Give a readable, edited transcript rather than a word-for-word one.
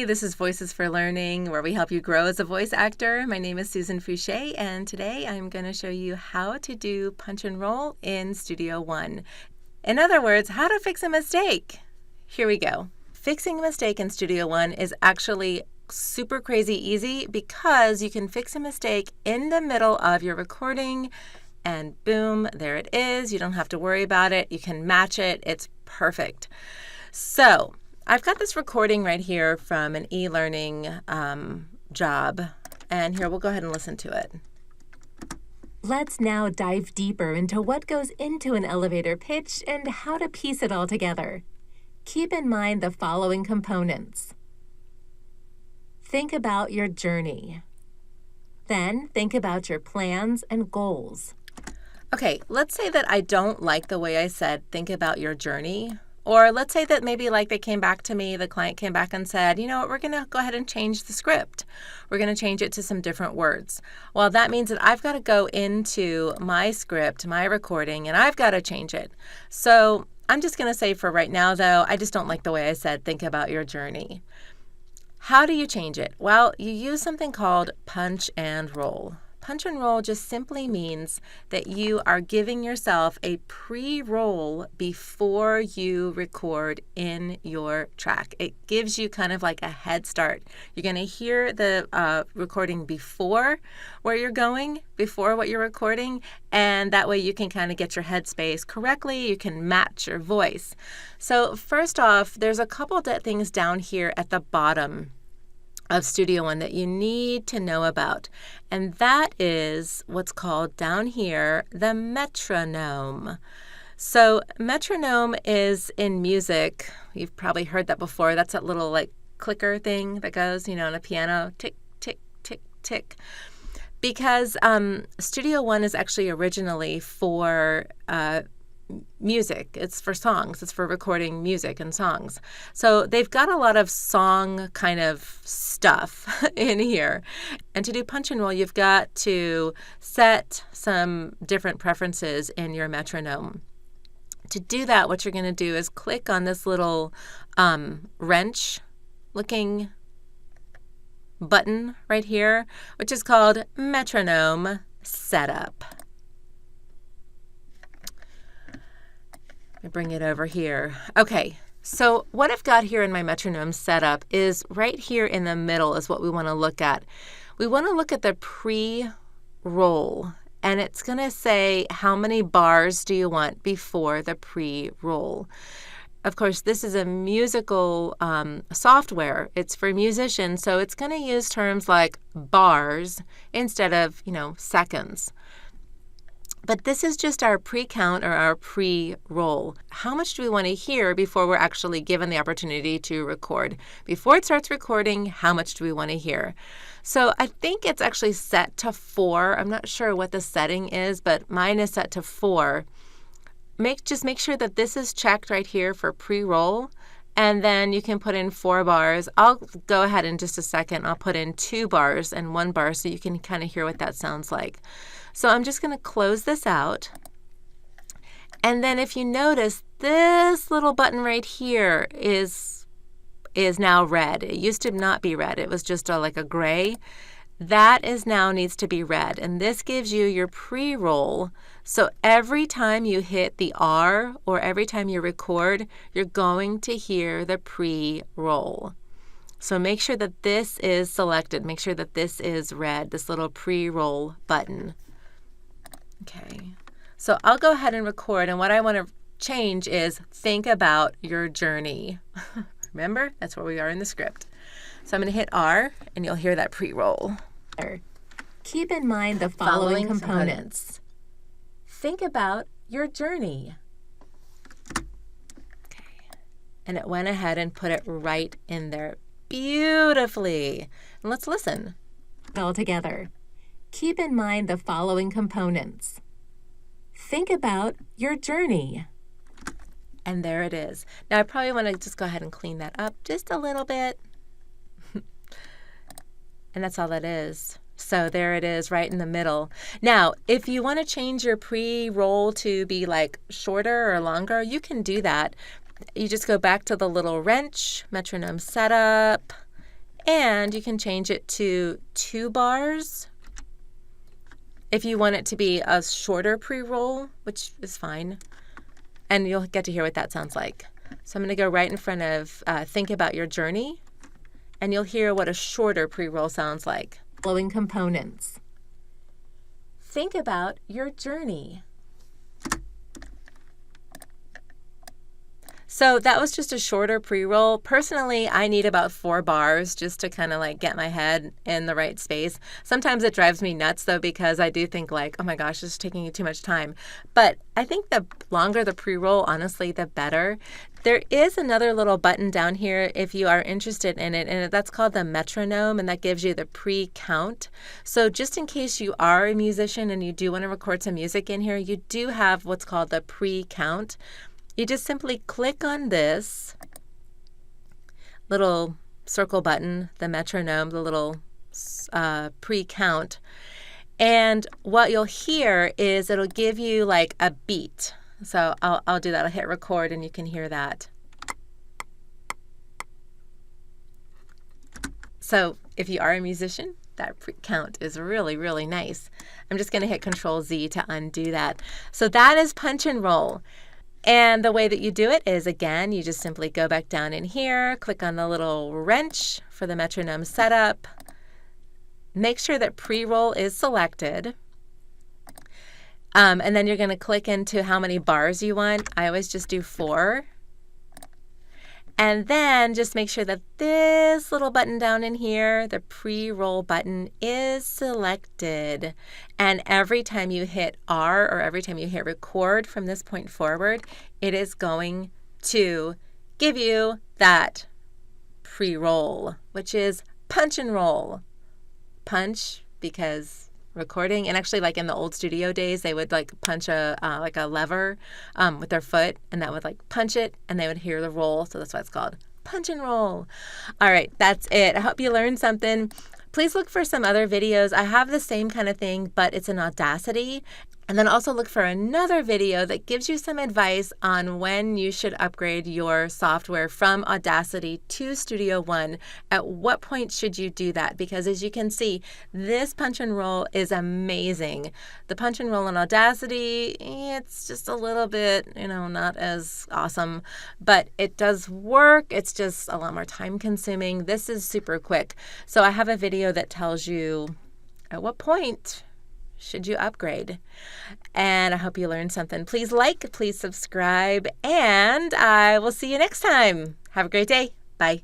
Hey, this is Voices for Learning, where we help you grow as a voice actor. My name is Susan Fouche, and today I'm going to show you how to do punch and roll in Studio One. In other words, how to fix a mistake. Here we go. Fixing a mistake in Studio One is actually super crazy easy because you can fix a mistake in the middle of your recording and boom, there it is. You don't have to worry about it. You can match it. It's perfect. So I've got this recording right here from an e-learning job, and here we'll go ahead and listen to it. Let's now dive deeper into what goes into an elevator pitch and how to piece it all together. Keep in mind the following components. Think about your journey. Then think about your plans and goals. Okay, let's say that I don't like the way I said, think about your journey. Or let's say that maybe like they came back to me, the client came back and said, you know what, we're going to go ahead and change the script. We're going to change it to some different words. Well, that means that I've got to go into my script, my recording, and I've got to change it. So I'm just going to say for right now, though, I just don't like the way I said, think about your journey. How do you change it? Well, you use something called punch and roll. Punch and roll just simply means that you are giving yourself a pre-roll before you record in your track. It gives you kind of like a head start. You're going to hear the recording before where you're going, before what you're recording, and that way you can kind of get your headspace correctly. You can match your voice. So first off, there's a couple of things down here at the bottom of Studio One that you need to know about, and that is what's called down here the metronome. So metronome is in music. You've probably heard that before. That's that little like clicker thing that goes, on a piano, tick, tick, tick, tick. Because Studio One is actually originally for music. It's for songs. It's for recording music and songs. So they've got a lot of song kind of stuff in here. And to do punch and roll, you've got to set some different preferences in your metronome. To do that, what you're going to do is click on this little wrench looking button right here, which is called Metronome Setup. Let me bring it over here. Okay, so what I've got here in my metronome setup is right here in the middle is what we want to look at. We want to look at the pre-roll, and it's going to say how many bars do you want before the pre-roll. Of course, this is a musical software. It's for musicians, so it's going to use terms like bars instead of, seconds. But this is just our pre-count or our pre-roll. How much do we want to hear before we're actually given the opportunity to record? Before it starts recording, how much do we want to hear? So I think it's actually set to 4. I'm not sure what the setting is, but mine is set to 4. Just make sure that this is checked right here for pre-roll, and then you can put in 4 bars. I'll go ahead in just a second. I'll put in 2 bars and 1 bar so you can kind of hear what that sounds like. So I'm just going to close this out. And then if you notice, this little button right here is now red. It used to not be red. It was just like a gray. That is now needs to be red. And this gives you your pre-roll. So every time you hit the R or every time you record, you're going to hear the pre-roll. So make sure that this is selected. Make sure that this is red, this little pre-roll button. Okay, so I'll go ahead and record, and what I want to change is think about your journey. Remember, that's where we are in the script. So I'm going to hit R, and you'll hear that pre-roll. Keep in mind the following components. Think about your journey. Okay, and it went ahead and put it right in there beautifully. And let's listen. All together. Keep in mind the following components. Think about your journey. And there it is. Now I probably want to just go ahead and clean that up just a little bit. And that's all that is. So there it is right in the middle. Now, if you want to change your pre-roll to be like shorter or longer, you can do that. You just go back to the little wrench, metronome setup, And you can change it to 2 bars if you want it to be a shorter pre-roll, which is fine. And you'll get to hear what that sounds like. So I'm going to go right in front of Think About Your Journey, and you'll hear what a shorter pre-roll sounds like. Following components. Think about your journey. So that was just a shorter pre-roll. Personally, I need about 4 bars just to kind of like get my head in the right space. Sometimes it drives me nuts though, because I do think like, oh my gosh, this is taking you too much time. But I think the longer the pre-roll, honestly, the better. There is another little button down here if you are interested in it, and that's called the metronome, and that gives you the pre-count. So just in case you are a musician and you do want to record some music in here, you do have what's called the pre-count. You just simply click on this little circle button, the metronome, the little pre-count, and what you'll hear is it'll give you like a beat. So I'll do that. I'll hit record and you can hear that. So if you are a musician, that count is really, really nice. I'm just going to hit Control Z to undo that. So that is punch and roll. And the way that you do it is, again, you just simply go back down in here, click on the little wrench for the metronome setup. Make sure that pre-roll is selected. And then you're going to click into how many bars you want. I always just do 4. And then just make sure that this little button down in here, the pre-roll button, is selected. And every time you hit R or every time you hit record from this point forward, it is going to give you that pre-roll, which is punch and roll. Punch because recording, and actually like in the old studio days, they would like punch a like a lever with their foot, and that would like punch it, and they would hear the roll. So that's why it's called punch and roll. All right, that's it. I hope you learned something. Please look for some other videos. I have the same kind of thing, but it's in Audacity. And then also look for another video that gives you some advice on when you should upgrade your software from Audacity to Studio One. At what point should you do that? Because as you can see, this punch and roll is amazing. The punch and roll in Audacity, it's just a little bit, not as awesome, but it does work. It's just a lot more time consuming. This is super quick. So I have a video that tells you at what point should you upgrade? And I hope you learned something. Please like, please subscribe, and I will see you next time. Have a great day. Bye.